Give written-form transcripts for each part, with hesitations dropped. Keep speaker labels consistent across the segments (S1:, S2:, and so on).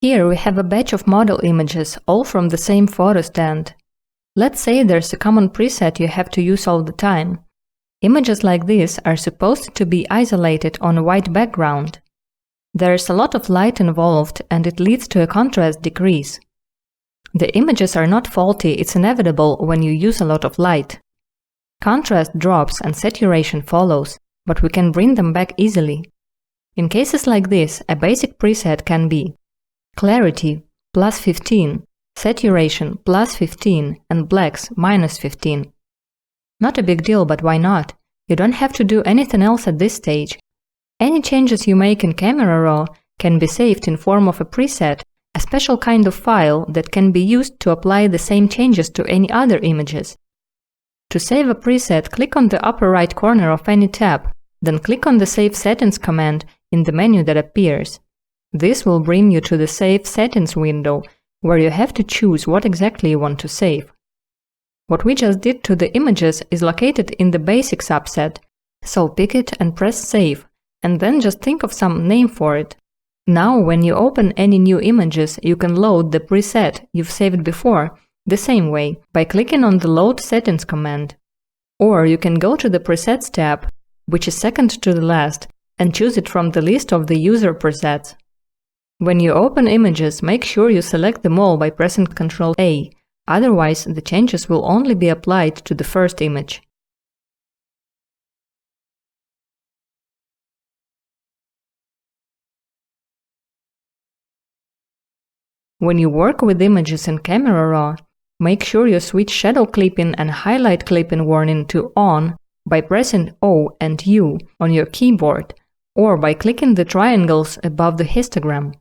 S1: Here we have a batch of model images, all from the same photo stand. Let's say there's a common preset you have to use all the time. Images like this are supposed to be isolated on a white background. There's a lot of light involved and it leads to a contrast decrease. The images are not faulty, it's inevitable when you use a lot of light. Contrast drops and saturation follows, but we can bring them back easily. In cases like this, a basic preset can be clarity +15, saturation +15, and blacks -15. Not a big deal, but why not? You don't have to do anything else at this stage. Any changes you make in Camera Raw can be saved in form of a preset, a special kind of file that can be used to apply the same changes to any other images. To save a preset, click on the upper right corner of any tab, then click on the Save Settings command in the menu that appears. This will bring you to the Save Settings window, where you have to choose what exactly you want to save. What we just did to the images is located in the basic subset, so pick it and press Save, and then just think of some name for it. Now, when you open any new images, you can load the preset you've saved before, the same way, by clicking on the Load Settings command. Or you can go to the Presets tab, which is second to the last, and choose it from the list of the user presets. When you open images, make sure you select them all by pressing Ctrl-A, otherwise the changes will only be applied to the first image. When you work with images in Camera Raw, make sure you switch shadow clipping and highlight clipping warning to on by pressing O and U on your keyboard, or by clicking the triangles above the histogram.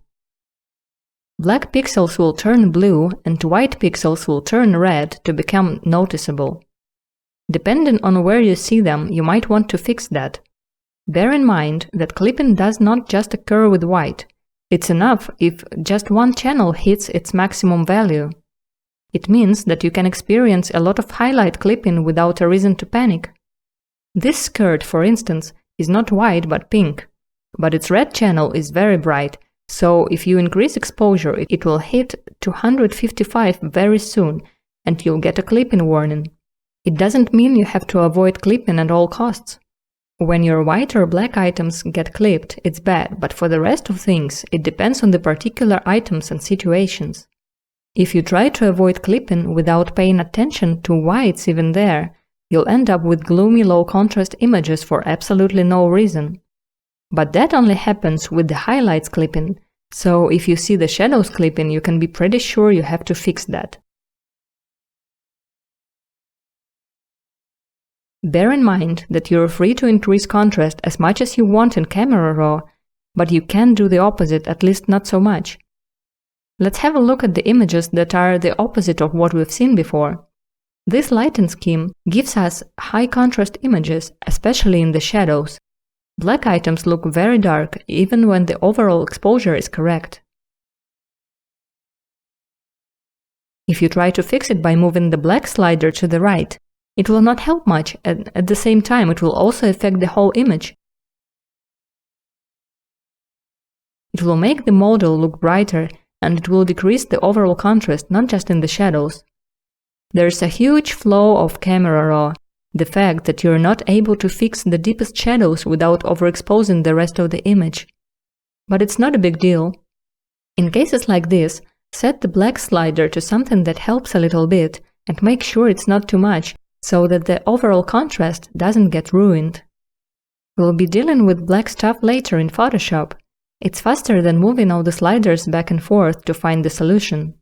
S1: Black pixels will turn blue and white pixels will turn red to become noticeable. Depending on where you see them, you might want to fix that. Bear in mind that clipping does not just occur with white. It's enough if just one channel hits its maximum value. It means that you can experience a lot of highlight clipping without a reason to panic. This skirt, for instance, is not white but pink, but its red channel is very bright. So if you increase exposure, it will hit 255 very soon and you'll get a clipping warning. It doesn't mean you have to avoid clipping at all costs. When your white or black items get clipped, it's bad, but for the rest of things, it depends on the particular items and situations. If you try to avoid clipping without paying attention to why it's even there, you'll end up with gloomy low-contrast images for absolutely no reason. But that only happens with the highlights clipping, so if you see the shadows clipping, you can be pretty sure you have to fix that. Bear in mind that you're free to increase contrast as much as you want in Camera Raw, but you can do the opposite, at least not so much. Let's have a look at the images that are the opposite of what we've seen before. This lighting scheme gives us high contrast images, especially in the shadows. Black items look very dark even when the overall exposure is correct. If you try to fix it by moving the black slider to the right, it will not help much, and at the same time it will also affect the whole image. It will make the model look brighter and it will decrease the overall contrast, not just in the shadows. There's a huge flaw of Camera Raw. The fact that you're not able to fix the deepest shadows without overexposing the rest of the image. But it's not a big deal. In cases like this, set the black slider to something that helps a little bit and make sure it's not too much, so that the overall contrast doesn't get ruined. We'll be dealing with black stuff later in Photoshop. It's faster than moving all the sliders back and forth to find the solution.